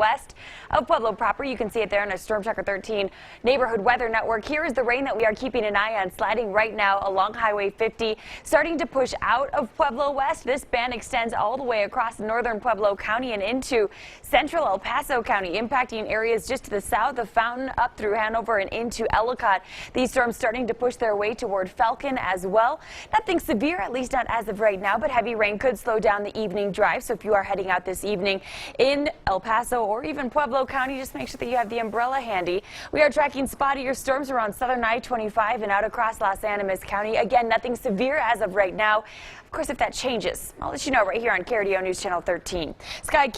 west of Pueblo proper. You can see it there on a Storm Tracker 13 neighborhood weather network. Here is the rain that we are keeping an eye on, sliding right now along Highway 50, starting to push out of Pueblo west. This band extends all the way across northern Pueblo County and into central El Paso County, impacting areas just to the south of Fountain, up through Hanover and into Ellicott. These storms starting to push their way toward Falcon as well. Nothing severe, at least not as of right now, but heavy rain could slow down the evening drive. So if you are heading out this evening in El Paso or even Pueblo County, just make sure that you have the umbrella handy. We are tracking spottier storms around southern I-25 and out across Los Animas County. Again, nothing severe as of right now. Of course, if that changes, I'll let you know right here on KRDO News Channel 13. Sky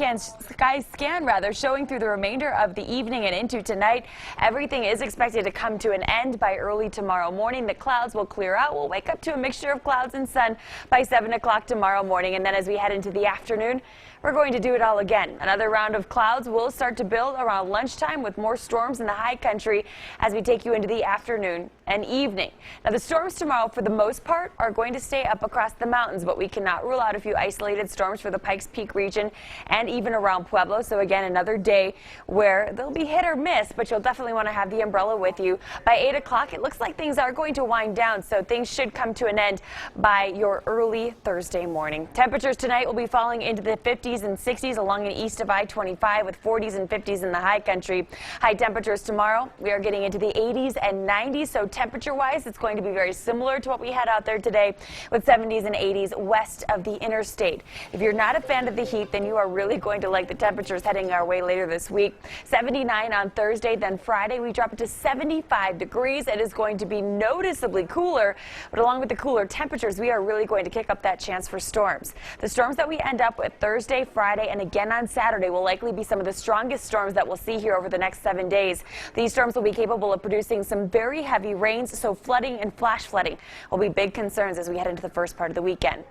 scan showing through the remainder of the evening and into tonight. Everything is expected to come to an end by early tomorrow morning. The clouds will clear out. We'll wake up to a mixture of clouds and sun by 7 o'clock tomorrow morning. And then as we head into the afternoon, we're going to do it all again. Another round of clouds will start to build around lunchtime with more storms in the high country as we take you into the afternoon and evening. Now, the storms tomorrow, for the most part, are going to stay up across the mountains, but we cannot rule out a few isolated storms for the Pikes Peak region and even around Pueblo. So again, another day where they'll be hit or miss, but you'll definitely want to have the umbrella with you. By 8 o'clock, it looks like things are going to wind down, so things should come to an end by your early Thursday morning. Temperatures tonight will be falling into the 50s and 60s along and east of I-25 with 40s and 50s in the high country. High temperatures tomorrow, we are getting into the 80s and 90s, so temperature-wise, it's going to be very similar to what we had out there today with 70s and 80s west of the interstate. If you're not a fan of the heat, then you are really going to like the temperatures heading our way later this week. 79 on Thursday, then Friday we drop it to 75 degrees. It is going to be noticeably cooler, but along with the cooler temperatures, we are really going to kick up that chance for storms. The storms that we end up with Thursday, Friday, and again on Saturday will likely be some of the strongest storms that we'll see here over the next 7 days. These storms will be capable of producing some very heavy rains, so flooding and flash flooding will be big concerns as we head into the first part of the weekend.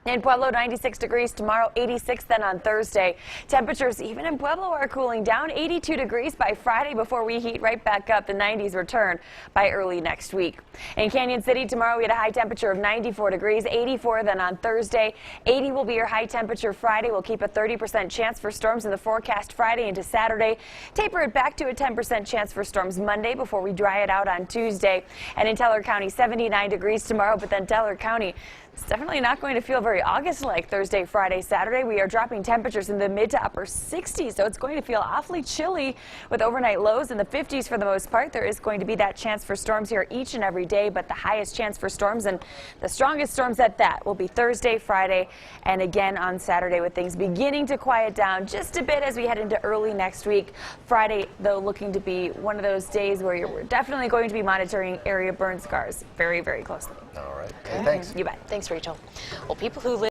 In Pueblo, 96 degrees tomorrow, 86 then on Thursday. Temperatures even in Pueblo are cooling down, 82 degrees by Friday before we heat right back up. The 90s return by early next week. In Canyon City tomorrow, we had a high temperature of 94 degrees, 84 then on Thursday. 80 will be your high temperature Friday. We'll keep a 30% chance for storms in the forecast Friday into Saturday. Taper it back to a 10% chance for storms Monday before we dry it out on Tuesday. And in Teller County, 79 degrees tomorrow, but then Teller County, it's definitely not going to feel very August-like Thursday, Friday, Saturday. We are dropping temperatures in the mid to upper 60s, so it's going to feel awfully chilly with overnight lows in the 50s for the most part. There is going to be that chance for storms here each and every day, but the highest chance for storms and the strongest storms at that will be Thursday, Friday, and again on Saturday, with things beginning to quiet down just a bit as we head into early next week. Friday, though, looking to be one of those days where we're definitely going to be monitoring area burn scars very, very closely. All right. Okay, thanks. You bet. Thanks, Rachel. Well, people who live